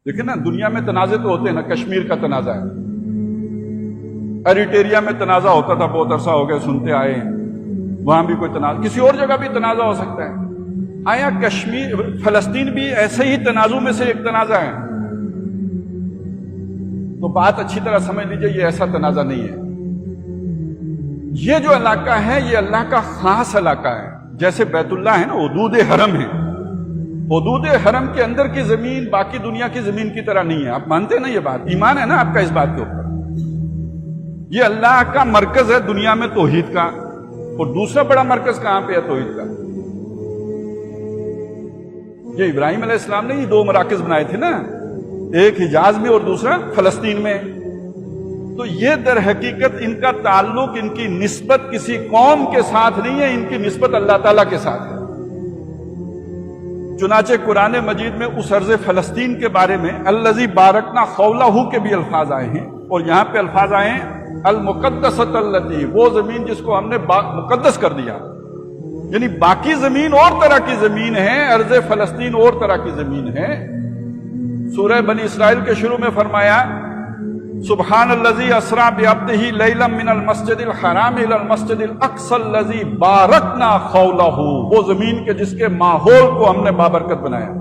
دیکھیں نا دنیا میں تنازع تو ہوتے ہیں نا، کشمیر کا تنازع ہے، ایریٹریا میں تنازع ہوتا تھا، بہت عرصہ ہو گیا سنتے آئے ہیں، وہاں بھی کوئی تنازع، کسی اور جگہ بھی تنازع ہو سکتا ہے۔ آیا کشمیر فلسطین بھی ایسے ہی تنازع میں سے ایک تنازع ہے؟ تو بات اچھی طرح سمجھ لیجئے، یہ ایسا تنازع نہیں ہے۔ یہ جو علاقہ ہے یہ اللہ کا خاص علاقہ ہے، جیسے بیت اللہ ہے نا، حدود حرم ہے، حدود حرم کے اندر کی زمین باقی دنیا کی زمین کی طرح نہیں ہے۔ آپ مانتے ہیں نا یہ بات؟ ایمان ہے نا آپ کا اس بات کے اوپر؟ یہ اللہ کا مرکز ہے دنیا میں توحید کا، اور دوسرا بڑا مرکز کہاں پہ ہے توحید کا؟ یہ ابراہیم علیہ السلام نے یہ دو مراکز بنائے تھے نا، ایک حجاز میں اور دوسرا فلسطین میں۔ تو یہ در حقیقت ان کا تعلق، ان کی نسبت کسی قوم کے ساتھ نہیں ہے، ان کی نسبت اللہ تعالیٰ کے ساتھ ہے۔ چنانچہ قرآن مجید میں اس ارض فلسطین کے بارے میں الذی بارکنا حولہ کے بھی الفاظ آئے ہیں، اور یہاں پہ الفاظ آئے ہیں المقدسۃ التی، وہ زمین جس کو ہم نے مقدس کر دیا۔ یعنی باقی زمین اور طرح کی زمین ہے، ارض فلسطین اور طرح کی زمین ہے۔ سورہ بنی اسرائیل کے شروع میں فرمایا سبحان الذی اسریٰ بعبدہ لیلا من المسجد الحرام الی المسجد الاقصی الذی بارکنا حولہ، وہ زمین کے جس کے ماحول کو ہم نے بابرکت بنایا۔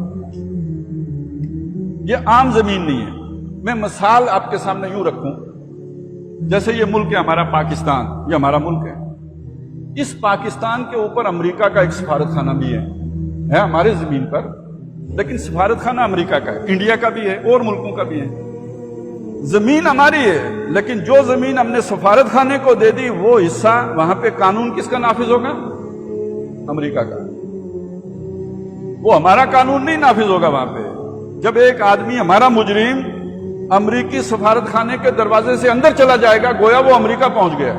یہ عام زمین نہیں ہے۔ میں مثال آپ کے سامنے یوں رکھوں، جیسے یہ ملک ہے ہمارا پاکستان، یہ ہمارا ملک ہے، اس پاکستان کے اوپر امریکہ کا ایک سفارت خانہ بھی ہے ہمارے زمین پر، لیکن سفارت خانہ امریکہ کا ہے، انڈیا کا بھی ہے، اور ملکوں کا بھی ہے۔ زمین ہماری ہے، لیکن جو زمین ہم نے سفارت خانے کو دے دی وہ حصہ وہاں پہ قانون کس کا نافذ ہوگا؟ امریکہ کا۔ وہ ہمارا قانون نہیں نافذ ہوگا وہاں پہ۔ جب ایک آدمی ہمارا مجرم امریکی سفارت خانے کے دروازے سے اندر چلا جائے گا گویا وہ امریکہ پہنچ گیا۔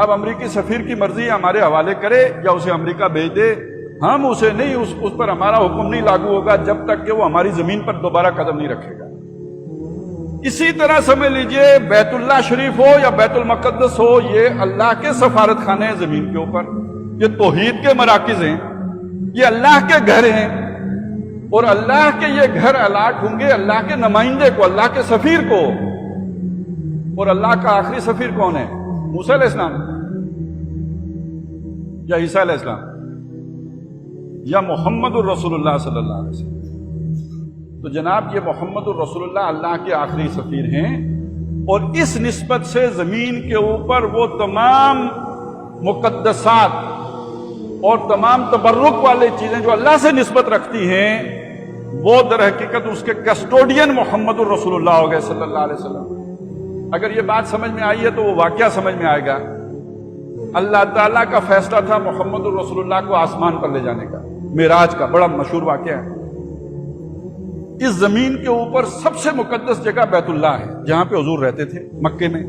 اب امریکی سفیر کی مرضی ہمارے حوالے کرے یا اسے امریکہ بھیج دے، ہم اسے نہیں، اس پر ہمارا حکم نہیں لاگو ہوگا جب تک کہ وہ ہماری زمین پر دوبارہ قدم نہیں رکھے گا۔ اسی طرح سمجھ لیجئے بیت اللہ شریف ہو یا بیت المقدس ہو، یہ اللہ کے سفارت خانے ہیں زمین کے اوپر، یہ توحید کے مراکز ہیں، یہ اللہ کے گھر ہیں، اور اللہ کے یہ گھر الاٹ ہوں گے اللہ کے نمائندے کو، اللہ کے سفیر کو۔ اور اللہ کا آخری سفیر کون ہے؟ موسیٰ علیہ السلام یا عیسیٰ علیہ السلام یا محمد الرسول اللہ صلی اللہ علیہ وسلم؟ تو جناب یہ محمد الرسول اللہ اللہ کے آخری سفیر ہیں، اور اس نسبت سے زمین کے اوپر وہ تمام مقدسات اور تمام تبرک والے چیزیں جو اللہ سے نسبت رکھتی ہیں وہ در حقیقت اس کے کسٹوڈین محمد الرسول اللہ ہو گئے صلی اللہ علیہ وسلم۔ اگر یہ بات سمجھ میں آئی ہے تو وہ واقعہ سمجھ میں آئے گا۔ اللہ تعالیٰ کا فیصلہ تھا محمد الرسول اللہ کو آسمان پر لے جانے کا، معراج کا بڑا مشہور واقعہ ہے۔ اس زمین کے اوپر سب سے مقدس جگہ بیت اللہ ہے جہاں پہ حضور رہتے تھے، مکے میں۔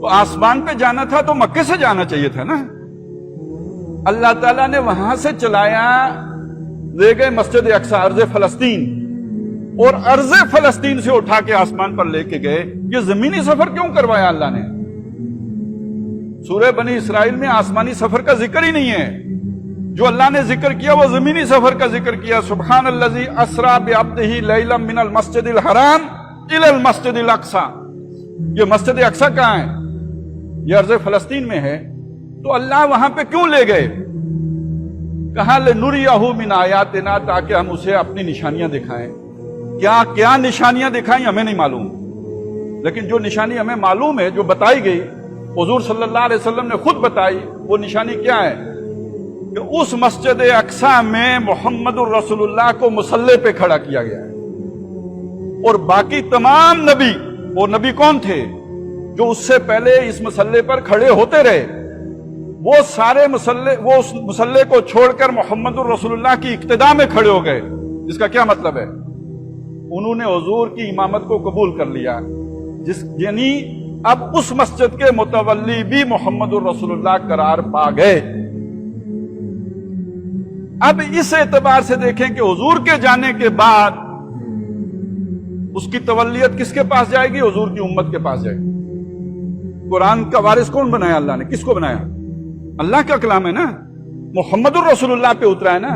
تو آسمان پہ جانا تھا تو مکے سے جانا چاہیے تھا نا۔ اللہ تعالیٰ نے وہاں سے چلایا، لے گئے مسجد اقصی، ارض فلسطین، اور ارض فلسطین سے اٹھا کے آسمان پر لے کے گئے۔ یہ زمینی سفر کیوں کروایا اللہ نے؟ سورہ بنی اسرائیل میں آسمانی سفر کا ذکر ہی نہیں ہے، جو اللہ نے ذکر کیا وہ زمینی سفر کا ذکر کیا۔ سبحان الذی اسریٰ بعبدہ لیلا من المسجد الحرام الی المسجد الاقصی۔ یہ مسجد اقصی کہاں ہے؟ یہ ارض فلسطین میں ہے۔ تو اللہ وہاں پہ کیوں لے گئے؟ کہا لنریہ من آیاتنا، تاکہ ہم اسے اپنی نشانیاں دکھائیں۔ کیا نشانیاں دکھائیں ہمیں نہیں معلوم، لیکن جو نشانی ہمیں معلوم ہے، جو بتائی گئی، حضور صلی اللہ علیہ وسلم نے خود بتائی، وہ نشانی کیا ہے؟ کہ اس مسجد اقصی میں محمد الرسول اللہ کو مصلی پہ کھڑا کیا گیا ہے، اور باقی تمام نبی، وہ نبی کون تھے جو اس سے پہلے اس مصلی پر کھڑے ہوتے رہے، وہ سارے وہ اس مصلی کو چھوڑ کر محمد الرسول اللہ کی اقتداء میں کھڑے ہو گئے۔ اس کا کیا مطلب ہے؟ انہوں نے حضور کی امامت کو قبول کر لیا، یعنی اب اس مسجد کے متولی بھی محمد الرسول اللہ قرار پا گئے۔ اب اس اعتبار سے دیکھیں کہ حضور کے جانے کے بعد اس کی تولیت کس کے پاس جائے گی؟ حضور کی امت کے پاس جائے گی۔ قرآن کا وارث کون بنایا اللہ نے؟ کس کو بنایا؟ اللہ کا کلام ہے نا، محمد الرسول اللہ پہ اترا ہے نا۔